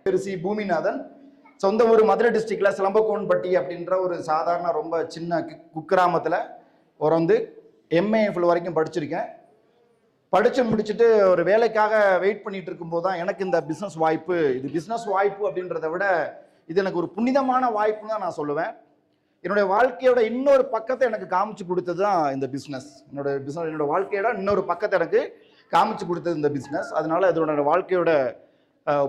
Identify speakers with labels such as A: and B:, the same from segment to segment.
A: பேர் சி பூமிநாதன். சொந்த ஊர் மதுரை டிஸ்ட்ரிக்ட்ல சிலம்பக்கோன்பட்டி அப்படின்ற ஒரு சாதாரண ரொம்ப சின்ன குக்கிராமத்தில் வந்து எம்ஏஎஃப்ல வரைக்கும் படிச்சிருக்கேன். படித்து முடிச்சுட்டு ஒரு வேலைக்காக வெயிட் பண்ணிட்டு இருக்கும்போது தான் எனக்கு இந்த பிஸ்னஸ் வாய்ப்பு, இது பிஸ்னஸ் வாய்ப்பு அப்படின்றத விட இது எனக்கு ஒரு புனிதமான வாய்ப்புன்னு தான் நான் சொல்லுவேன். என்னுடைய வாழ்க்கையோட இன்னொரு பக்கத்தை எனக்கு காமிச்சு கொடுத்தது தான் இந்த பிஸ்னஸ். என்னோட வாழ்க்கையோட இன்னொரு பக்கத்தை எனக்கு காமிச்சு கொடுத்தது இந்த பிஸ்னஸ். அதனால இதோட வாழ்க்கையோட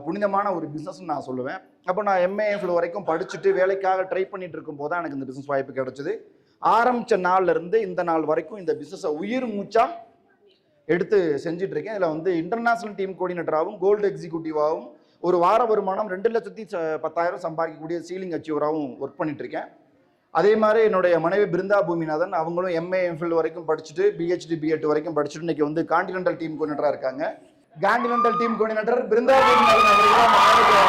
A: புனிதமான ஒரு பிஸ்னஸ்ன்னு நான் சொல்லுவேன். அப்போ நான் எம்ஏஎஃப்ல வரைக்கும் படிச்சுட்டு வேலைக்காக ட்ரை பண்ணிட்டு இருக்கும்போது தான் எனக்கு இந்த பிஸ்னஸ் வாய்ப்பு கிடைச்சிது. ஆரம்பித்த நாள்ல இருந்து இந்த நாள் வரைக்கும் இந்த பிஸ்னஸை உயிர் மூச்சா எடுத்து செஞ்சுட்டு இருக்கேன். இதில் வந்து இன்டர்நேஷனல் டீம் கோஆர்டினேட்டராகவும் கோல்டு எக்ஸிக்யூட்டிவாகவும் ஒரு வார வருமானம் 2,10,000 சம்பாதிக்கக்கூடிய சீலிங் அச்சீவராகவும் ஒர்க் பண்ணிட்டு இருக்கேன். அதே மாதிரி என்னுடைய மனைவி பிருந்தா பூமிநாதன், அவங்களும் எம்ஏஎம்ஃபில் வரைக்கும் படிச்சுட்டு பிஹெச்டி பிஎட் வரைக்கும் படிச்சுட்டு இன்னைக்கு வந்து கான்டினென்டல் டீம் கோஆர்டினேட்டராக இருக்காங்க. Continental team coordinator Brinda Boominathan அவர்கள்.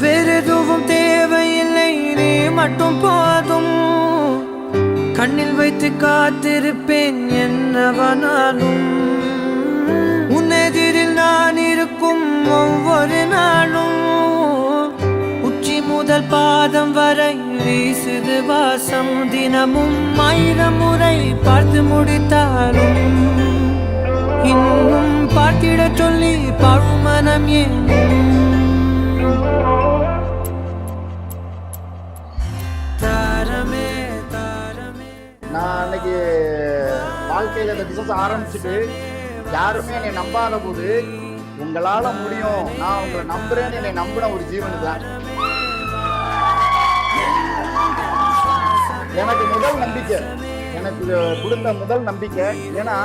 B: வேற எதுவும் தேவையில்லை, நீ மட்டும் போதும். கண்ணில் வைத்து காத்திருப்பேன் என்னவனாலும். உன்னெதிரில் நான் இருக்கும் ஒவ்வொரு நாளும். உச்சி முதல் பாதம் வரை வீசுது வாசம். தினமும் 1000 முறை பார்த்து முடித்தாலும் இன்னும் பார்த்திட சொல்லி பழுமனம் ஏன்.
A: நான் அன்னைக்கு வாழ்க்கையில் இந்த பிசினஸ் ஆரம்பிச்சுட்டு யாருமே என்னை நம்பாத போது உங்களால முடியும், நான் உங்களை நம்புறேன்னு என்னை நம்பின ஒரு ஜீவன் தான் எனக்கு முதல் நம்பிக்கை, எனக்கு கொடுத்த முதல் நம்பிக்கை. ஏன்னா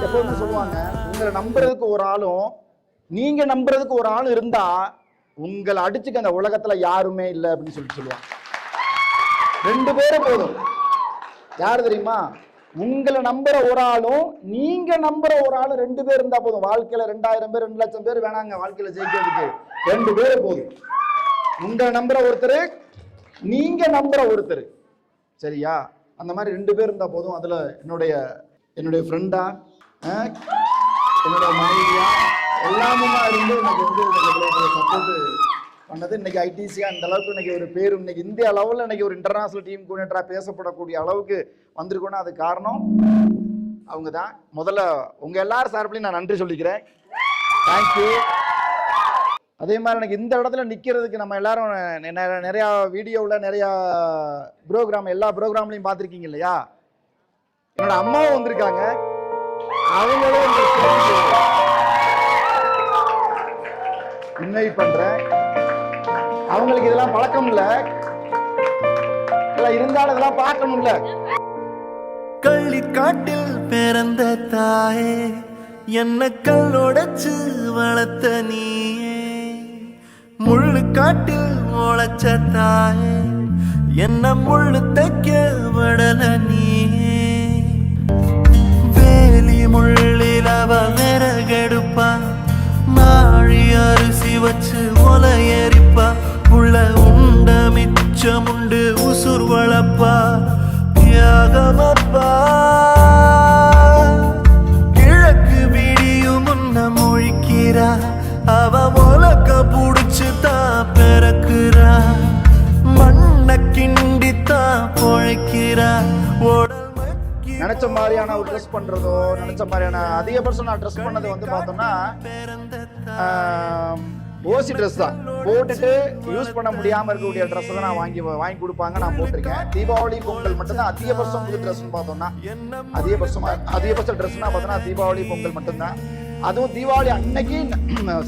A: எப்பவுமே சொல்லுவாங்க, உங்களை நம்புறதுக்கு ஒரு ஆளும் நீங்க நம்புறதுக்கு ஒரு ஆளும் இருந்தா உங்களை அடிச்சுக்க அந்த உலகத்துல யாருமே இல்லை அப்படின்னு சொல்லுவாங்க. 2 பேரும் போதும். யாரு தெரியுமா? உங்களை நம்புற ஒரு ஆளும் நீங்க நம்புற ஒரு ஆளும் 2 பேர் இருந்தா போதும். வாழ்க்கையில 2000 பேர் 2 லட்சம் பேர் வேணாங்க, வாழ்க்கையில ஜெயிக்கிறதுக்கு 2 பேர் போதும். உங்களை நம்புற ஒருத்தர், நீங்க நம்புற ஒருத்தர், சரியா? அந்த மாதிரி 2 பேர் இருந்தா போதும். அதுல என்னுடைய ஃப்ரெண்டா, என்னோட மனைவியா, எல்லாமே இருந்து எனக்கு வந்து சப்போர்ட் பண்ணது. இன்னைக்கு ஐடிசியா இந்த அளவுக்கு இன்னைக்கு ஒரு பேர், இன்னைக்கு இந்திய அளவில் இன்னைக்கு ஒரு இன்டர்நேஷனல் டீம் கோஆர்டினேட்டரா பேசப்படக்கூடிய அளவுக்கு வந்திருக்கோன்னா அது காரணம் அவங்க தான். முதல்ல உங்க எல்லாரும் சார்பிலையும் நான் நன்றி சொல்லிக்கிறேன். தேங்க்யூ. அதே மாதிரி எனக்கு இந்த இடத்துல நிக்கிறதுக்கு நம்ம எல்லாரும் நிறைய வீடியோவில் நிறைய ப்ரோக்ராம், எல்லா ப்ரோக்ராம்லையும் பார்த்துருக்கீங்க இல்லையா? என்னோட அம்மாவும் வந்திருக்காங்க. அவங்களும் இன்வைட் பண்றேன். அவங்களுக்கு இதெல்லாம் பழக்கம் இல்ல, இருந்தாலும் இதெல்லாம் பார்க்கணும்ல.
B: கள்ளிக்காட்டில் பிறந்த தாயே, என்ன கல்லோடச்சு வளர்த்த நீயே. முள்ளுக்காட்டில் முளைச்ச தாயே, என்ன முள்ளு தைக்க விடல நீயே. வேலி முள்ளில் அவ விறகெடுப்பா, நாழி அரிசி வச்சு ஒலை எரிப்பா. உள்ள உண்ட மிச்சமுண்டு உசுர் வளப்பா, தியாகமப்பா. கிழக்கு விடியும் முன்ன முழிக்கிறா, அவ உலக்க புடிச்சு தான் பிறக்குறா. மண்ண கிண்டித்தான் பொழைக்கிறா.
A: நினைச்ச மாதிரியான ஒரு ட்ரெஸ் பண்றதோ, நினைச்ச மாதிரியான அதிகபட்சம் நான் ட்ரெஸ் பண்ணது வந்து பார்த்தோம்னா ஓசி ட்ரெஸ் தான் போட்டுட்டு யூஸ் பண்ண முடியாம இருக்கக்கூடிய ட்ரெஸ் தான் நான் வாங்கி கொடுப்பாங்க, நான் போட்டிருக்கேன். தீபாவளி பொங்கல் மட்டும்தான் அதிகபட்சம் புது ட்ரெஸ் பார்த்தோம்னா, அதிகபட்ச ட்ரெஸ்னா பார்த்தோம்னா தீபாவளி பொங்கல் மட்டும்தான். அதுவும் தீபாவளி அன்னைக்கு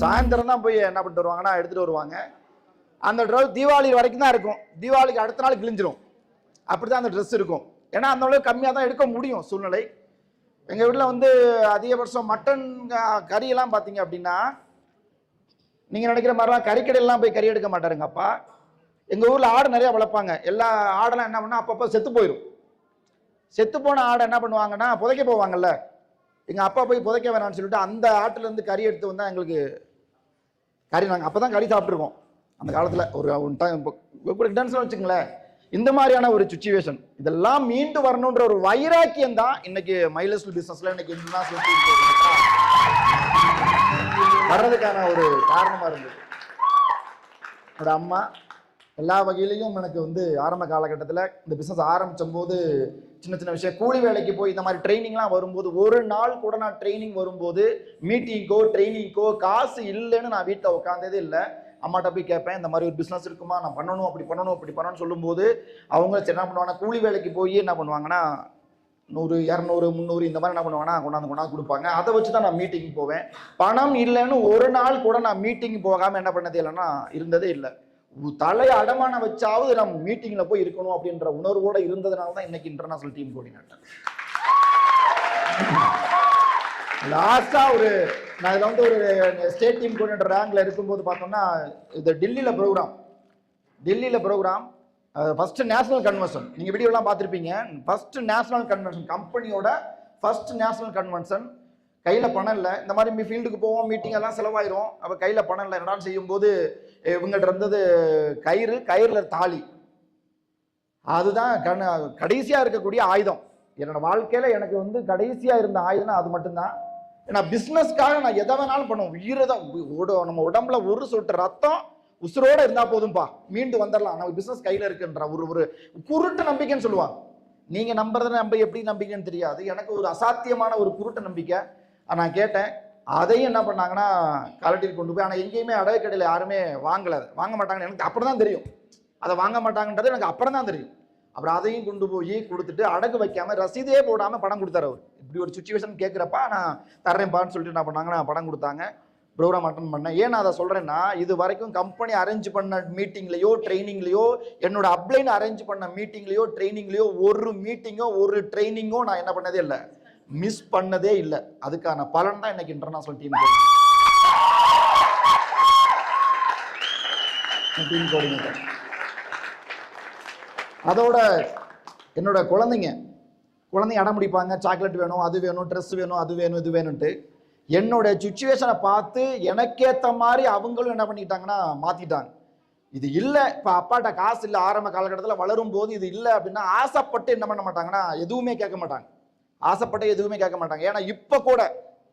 A: சாயந்தரம் தான் போய் என்ன பண்ணிட்டு வருவாங்கன்னா எடுத்துட்டு வருவாங்க. அந்த ட்ரெஸ் தீபாவளி வரைக்கும் தான் இருக்கும். தீபாவளிக்கு அடுத்த நாள் கிழிஞ்சிரும். அப்படிதான் அந்த ட்ரெஸ் இருக்கும். ஏன்னா அந்த அளவுக்கு கம்மியாக தான் எடுக்க முடியும் சூழ்நிலை. எங்கள் வீட்டில் வந்து அதிகபட்சம் மட்டன் கறியெல்லாம் பார்த்தீங்க அப்படின்னா, நீங்கள் நினைக்கிற மாதிரிலாம் கறிக்கடையெல்லாம் போய் கறி எடுக்க மாட்டாருங்க அப்பா. எங்கள் ஊரில் ஆடு நிறையா வளர்ப்பாங்க. எல்லா ஆடெல்லாம் என்ன பண்ணால் அப்பப்போ செத்து போயிடும். செத்து போன ஆடை என்ன பண்ணுவாங்கன்னா புதைக்க போவாங்கல்ல, எங்கள் அப்பா போய் புதைக்க வேணாம்னு சொல்லிட்டு அந்த ஆட்டிலேருந்து கறி எடுத்து வந்தால் எங்களுக்கு கறி, நாங்கள் அப்போ தான் கறி சாப்பிட்ருக்கோம் அந்த காலத்தில். ஒரு டைம் வச்சுங்களேன். இந்த மாதிரியான ஒரு சிச்சுவேஷன் இதெல்லாம் மீண்டு வரணுன்ற ஒரு வைராக்கியம் தான் இன்னைக்கு மைலஸ் பிசினஸ்ல இன்னைக்கு வர்றதுக்கான ஒரு காரணமா இருந்தது. என்னோட அம்மா எல்லா வகையிலையும் எனக்கு வந்து ஆரம்ப காலகட்டத்தில் இந்த பிஸ்னஸ் ஆரம்பிச்சும் போது சின்ன சின்ன விஷயம், கூலி வேலைக்கு போய் இந்த மாதிரி ட்ரைனிங்லாம் வரும்போது, ஒரு நாள் கூட நான் ட்ரைனிங் வரும்போது மீட்டிங்கோ ட்ரைனிங்கோ காசு இல்லைன்னு நான் வீட்டில் உட்காந்ததே இல்லை. அம்மாட்ட போய் கேட்பேன், இந்த மாதிரி ஒரு பிஸ்னஸ் இருக்குமா, நான் பண்ணணும் அப்படி பண்ணணும்னு சொல்லும்போது அவங்க என்ன பண்ணுவாங்கன்னா, கூலி வேலைக்கு போய் என்ன பண்ணுவாங்கன்னா 100 200 300 இந்த மாதிரி என்ன பண்ணுவாங்கன்னா கொண்டாந்து கொடுப்பாங்க. அதை வச்சு தான் நான் மீட்டிங் போவேன். பணம் இல்லைன்னு ஒரு நாள் கூட நான் மீட்டிங் போகாமல் என்ன பண்ணதே இல்லைன்னா இருந்ததே இல்லை. தலையை அடமான வச்சாவது நம்ம மீட்டிங்ல போய் இருக்கணும் அப்படின்ற உணர்வோட இருந்ததுனால தான் இன்னைக்கு இன்டர்நேஷனல் டீம் கோஆர்டினேட்டர். லாஸ்டா நான் இதுல வந்து ஒரு ஸ்டேட் டீம் கோஆர்டினேட்டர் ரேங்க்ல இருக்கும்போது பார்த்தோம்னா, இது டெல்லியில ப்ரோக்ராம் ஃபர்ஸ்ட் நேஷனல் கன்வென்ஷன். நீங்க வீடியோலாம் பார்த்துருப்பீங்க. ஃபர்ஸ்ட் நேஷனல் கன்வென்ஷன், கம்பெனியோட ஃபர்ஸ்ட் நேஷனல் கன்வென்ஷன். கையில் பணம் இல்லை. இந்த மாதிரி ஃபீல்டுக்கு போவோம், மீட்டிங் எல்லாம் செலவாயிரும். அப்போ கையில் பணம் இல்லை. என்னடான்னு செய்யும்போது இவங்கள்ட்ட இருந்தது கயிறில் தாலி. அதுதான் கடைசியாக இருக்கக்கூடிய ஆயுதம். என்னோட வாழ்க்கையில் எனக்கு வந்து கடைசியாக இருந்த ஆயுதம்னா அது மட்டும்தான். ஏன்னா பிஸ்னஸ்க்காக நான் எதை வேணாலும் பண்ணுவோம். உயிரை தான், நம்ம உடம்புல ஒரு சொட்டு ரத்தம் உசுரோட இருந்தால் போதும்பா, மீண்டு வந்துடலாம், நம்ம பிஸ்னஸ் கையில் இருக்குன்ற ஒரு குருட்டு நம்பிக்கைன்னு சொல்லுவாங்க. நீங்கள் நம்புறத எப்படி நம்பிக்கைன்னு தெரியாது. எனக்கு ஒரு அசாத்தியமான ஒரு குருட்டு நம்பிக்கை. நான் கேட்டேன். அதையும் என்ன பண்ணாங்கன்னா கலட்டில் கொண்டு போய், ஆனால் எங்கேயுமே அடகு கடையில் யாருமே வாங்க மாட்டாங்கன்னு எனக்கு அப்புறம் தான் தெரியும். அதை வாங்க மாட்டாங்கன்றது எனக்கு அப்புறம் தான் தெரியும். அப்புறம் அதையும் கொண்டு போய் கொடுத்துட்டு அடகு வைக்காம ரசீதே போடாமல் பணம் கொடுத்தாரு அவர். இப்படி ஒரு சுச்சுவேஷன் கேட்குறப்ப நான் தர்றேன்பான்னு சொல்லிட்டு என்ன பண்ணாங்கன்னா பணம் கொடுத்தாங்க. ப்ரோக்ராம் அட்டன் பண்ணேன். ஏன் நான் அதை சொல்கிறேன்னா, இது வரைக்கும் கம்பெனி அரேஞ்ச் பண்ண மீட்டிங்லையோ ட்ரைனிங்லையோ, என்னோட அப்ளைன் அரேஞ்ச் பண்ண மீட்டிங்லையோ ட்ரைனிங்லையோ ஒரு மீட்டிங்கோ ஒரு ட்ரைனிங்கோ நான் என்ன பண்ணதே இல்லை, மிஸ் பண்ணதே இல்லை. அதுக்கான பலன் தான் இன்னைக்கு இன்டர்நேஷனல் டீம் கோஆர்டினேட்டர். அதோட என்னோட குழந்தைங்க அடம் பிடிப்பாங்க, சாக்லேட் வேணும், அது வேணும், ட்ரெஸ் வேணும், அது வேணும், இது வேணும்ட்டு. என்னோட சுச்சுவேஷனை பார்த்து எனக்கேற்ற மாதிரி அவங்களும் என்ன பண்ணிட்டாங்கன்னா மாத்திட்டாங்க. இது இல்லை, இப்போ அப்பாட்ட காசு இல்லை, ஆரம்ப காலகட்டத்தில் வளரும் போது இது இல்லை அப்படின்னா ஆசைப்பட்டு என்ன பண்ண மாட்டாங்கன்னா எதுவுமே கேட்க மாட்டாங்க. ஏன்னா இப்போ கூட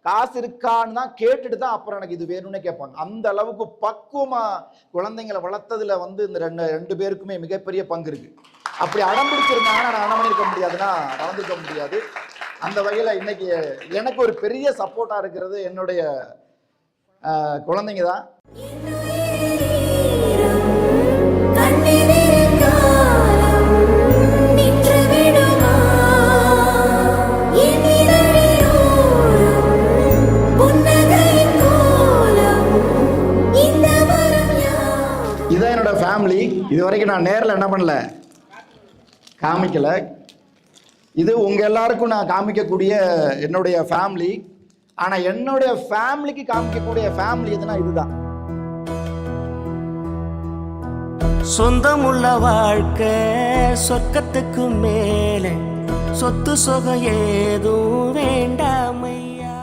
A: காசு இருக்கான்னு தான் கேட்டுட்டு தான் அப்புறம் எனக்கு இது வேணும்னே கேட்பாங்க. அந்த அளவுக்கு பக்குவமா குழந்தைங்களை வளர்த்ததுல வந்து இந்த ரெண்டு பேருக்குமே மிகப்பெரிய பங்கு இருக்கு. அப்படி அடம்பிடிச்சிருந்தாங்கன்னா நான் என்ன பண்ணிருக்க முடியாதுன்னா வளர்ந்துருக்க முடியாது. அந்த வகையில் இன்னைக்கு எனக்கு ஒரு பெரிய சப்போர்ட்டா இருக்கிறது என்னுடைய குழந்தைங்க தான். இதான் என்னோட ஃபேமிலி. இது வரைக்கும் நான் நேரில் என்ன பண்ணல, காமிக்கல. இது உங்க எல்லாருக்கும் நான் காமிக்கக்கூடிய என்னுடைய ஃபேமிலி. ஆனா என்னுடைய ஃபேமிலிக்கு காமிக்கக்கூடிய ஃபேமிலி எதுனா இதுதான்.
B: சொந்தமுள்ள வாழ்க்கை சொர்க்கத்துக்கு மேலே, சொத்து சொகம் ஏதும் வேண்டாமையா.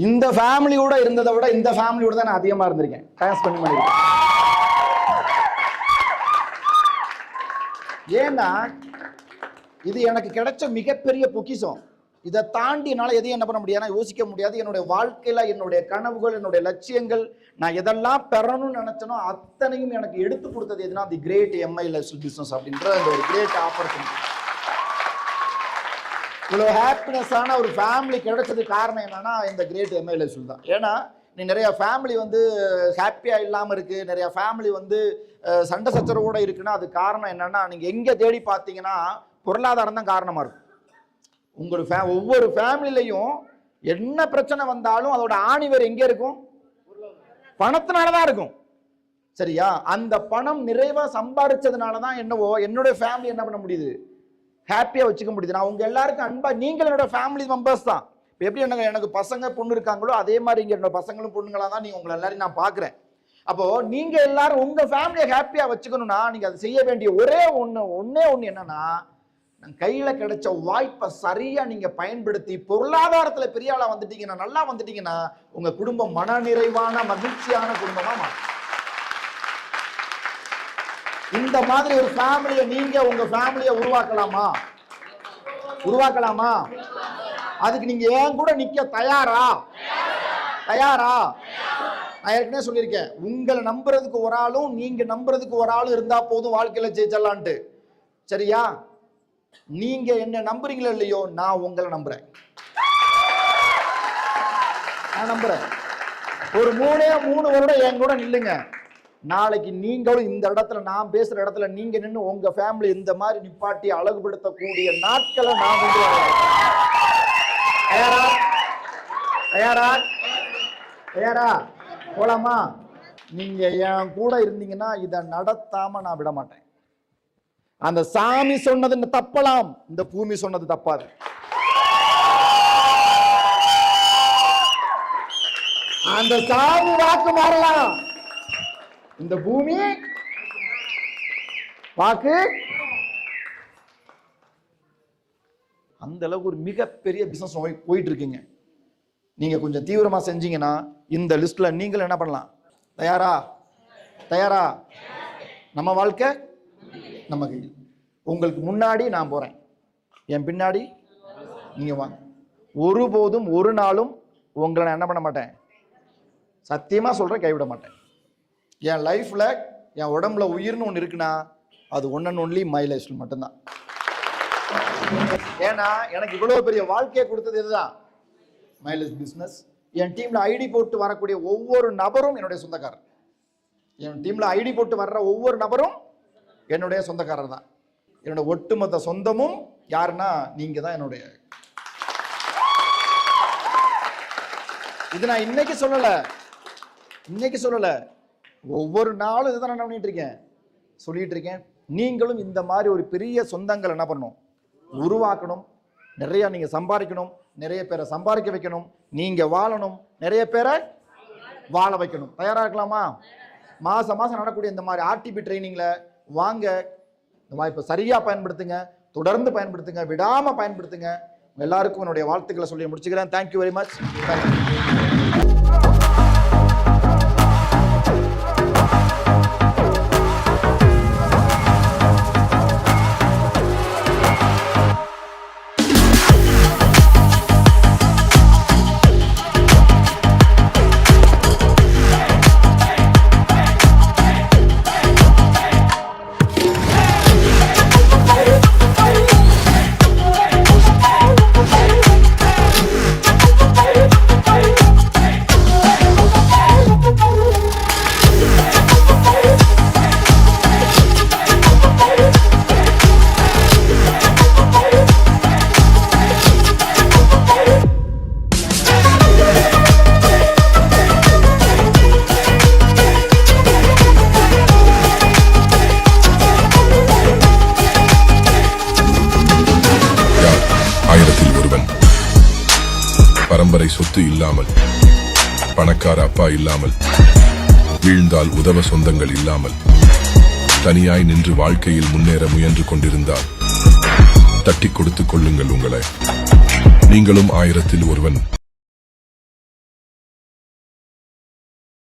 A: இந்த ஃபேமிலியோட இருந்ததை விட இந்த ஃபேமிலியோட தான் நான் அதிகமா இருந்திருக்கேன், டைம் ஸ்பெண்ட் பண்ணிருக்கேன். ஏன்னா இது எனக்கு கிடைச்ச மிகப்பெரிய பொக்கிஷம். இதை தாண்டி என்னால் எதையும் என்ன பண்ண முடியாது, யோசிக்க முடியாது. என்னுடைய வாழ்க்கையில என்னுடைய கனவுகள், என்னுடைய லட்சியங்கள், நான் எதெல்லாம் பெறணும்னு நினைச்சனோ அத்தனையும் எனக்கு எடுத்து கொடுத்தது எதுனா தி கிரேட் எம்ஐ லைஃப்ஸ்டைல் பிசினஸ் அப்படின்ற அந்த ஒரு கிரேட் ஆப்பர்ச்சுனிட்டி. இவ்வளோ ஹாப்பினஸான ஒரு ஃபேமிலி கிடைச்சதுக்கு காரணம் என்னன்னா இந்த கிரேட் எம்ஐ லைஃப்ஸ்டைல் தான். ஏன்னா நீ நிறைய ஃபேமிலி வந்து ஹாப்பியா இல்லாமல் இருக்கு, நிறைய ஃபேமிலி வந்து சண்டை சச்சரவோட இருக்குன்னா அது காரணம் என்னன்னா, நீங்க எங்க தேடி பார்த்தீங்கன்னா பொருளாதாரம் தான் காரணமா இருக்கும். ஒவ்வொரு ஃபேமிலிலையும் என்ன பிரச்சனை வந்தாலும் அதோட ஆணிவர் எங்க இருக்கும், பணத்தினாலதான் இருக்கும். சரியா? அந்த பணம் நிறைவா சம்பாதிச்சதுனாலதான் என்னவோ என்னுடைய ஃபேமிலி என்ன பண்ண முடியுது, ஹாப்பியா வச்சுக்க முடியுது. நான் உங்க எல்லாருக்கும் அன்பா, நீங்கள் என்னோட ஃபேமிலி மெம்பர்ஸ் தான். இப்போ எப்படி எனக்கு பசங்க பொண்ணு இருக்காங்களோ அதே மாதிரி இங்க என்னோட பசங்களும் பொண்ணுங்களா தான் நீங்க உங்களை எல்லாரையும் நான் பாக்குறேன். அப்போ நீங்க எல்லாரும் உங்க ஃபேமிலியை ஹாப்பியா வச்சுக்கணும்னா நீங்க அதை செய்ய வேண்டிய ஒன்னே ஒண்ணு என்னன்னா, கையில கிடைச்ச வாய்ப்பை சரியா நீங்க பயன்படுத்தி பொருளாதாரத்துல பெரிய ஆளா வந்துட்டீங்கன்னா, நல்லா வந்துட்டீங்கன்னா உங்க குடும்பம் மன நிறைவான மகிழ்ச்சியான குடும்பமா மாறும். இந்த மாதிரி ஒரு ஃபேமிலியை நீங்க உங்க ஃபேமிலியை உருவாக்கலாமா? அதுக்கு நீங்க ஏன் கூட நிக்க தயாரா? நான் ஏற்கனவே சொல்லியிருக்கேன், உங்களை நம்புறதுக்கு ஒரு ஆளும் நீங்க நம்புறதுக்கு ஒரு ஆளும் இருந்தா போதும் வாழ்க்கையில ஜெயிச்சிடலான்ட்டு. சரியா? நீங்க என்ன நம்புறீங்களோ இல்லையோ, நான் உங்களை நம்புறேன். நான் நம்புறேன். ஒரு 3 வருடம் என் கூட நில்லுங்க. நாளைக்கு நீங்களும் இந்த இடத்துல, நான் பேசுற இடத்துல நீங்க நின்று உங்க ஃபேமிலி இந்த மாதிரி நிப்பாட்டி அழகுபடுத்தக்கூடிய நாட்களை நான் கொண்டு வரேன். தயாரா? தயாரா? தயாரா? போலாமா? நீங்க என் கூட இருந்தீங்கன்னா இதை நடத்தாம நான் விட மாட்டேன். அந்த சாமி சொன்னது தப்பலாம், இந்த பூமி சொன்னது தப்பாது. அந்த சாமி வாக்கு மாறலாம், இந்த பூமி வாக்கு அந்த அளவுக்கு ஒரு மிகப்பெரிய பிசினஸ் போயிட்டு இருக்குங்க. நீங்க கொஞ்சம் தீவிரமா செஞ்சீங்கன்னா இந்த லிஸ்ட்ல நீங்களும் என்ன பண்ணலாம். தயாரா? தயாரா? நம்ம வாழ்க்கை நம்ம கையில். உங்களுக்கு முன்னாடி நான் போறேன், என் பின்னாடி நீங்க வாங்க. ஒருபோதும் ஒரு நாளும் உங்களை நான் என்ன பண்ண மாட்டேன், சத்தியமா சொல்றேன், கைவிட மாட்டேன். என் லைஃப்ல என் உடம்புல உயிர்னு ஒன்று இருக்குன்னா அது ஒன் அண்ட் ஒன்லி மை லைஃப்ல மட்டும்தான். ஏன்னா எனக்கு இவ்வளவு பெரிய வாழ்க்கையை கொடுத்தது இதுதான், மைலேஜ் பிசினஸ். என் டீம்ல ஐடி போட்டு வரக்கூடிய ஒவ்வொரு நபரும் என்னுடைய சொந்தக்காரர். என் டீம்ல ஐடி போட்டு வர்ற ஒவ்வொரு நபரும் என்னுடைய சொந்தக்காரர் தான். என்னோட ஒட்டுமொத்த சொந்தமும் யாருன்னா நீங்க தான். என்னுடைய இது நான் இன்னைக்கு சொல்லல, ஒவ்வொரு நாளும் இதுதான் நான் பண்ணிட்டு இருக்கேன், சொல்லிட்டு இருக்கேன். நீங்களும் இந்த மாதிரி ஒரு பெரிய சொந்தங்கள் என்ன பண்ணணும், உருவாக்கணும். நிறைய நீங்க சம்பாதிக்கணும், நிறைய பேரை சம்பாதிக்க வைக்கணும், நீங்க வாழணும், நிறைய பேரை வாழ வைக்கணும். தயாரா இருக்கலாமா? மாசம் நடக்கக்கூடிய இந்த மாதிரி ஆர்டிபி ட்ரைனிங்ல வாங்க. இந்த வாய்ப்பை சரியா பயன்படுத்துங்க, தொடர்ந்து பயன்படுத்துங்க, விடாம பயன்படுத்துங்க. எல்லாருக்கும் என்னுடைய வாழ்த்துக்களை சொல்லி முடிச்சுக்கிறேன். Thank you very much.
C: பரம்பரை சொத்து இல்லாமல், பணக்கார அப்பா இல்லாமல், வீழ்ந்தால் உதவ சொந்தங்கள் இல்லாமல், தனியாய் நின்று வாழ்க்கையில் முன்னேற முயன்று கொண்டிருந்தால் தட்டி கொடுத்துக் கொள்ளுங்கள் உங்களை. நீங்களும் 1000-ல் ஒருவன்.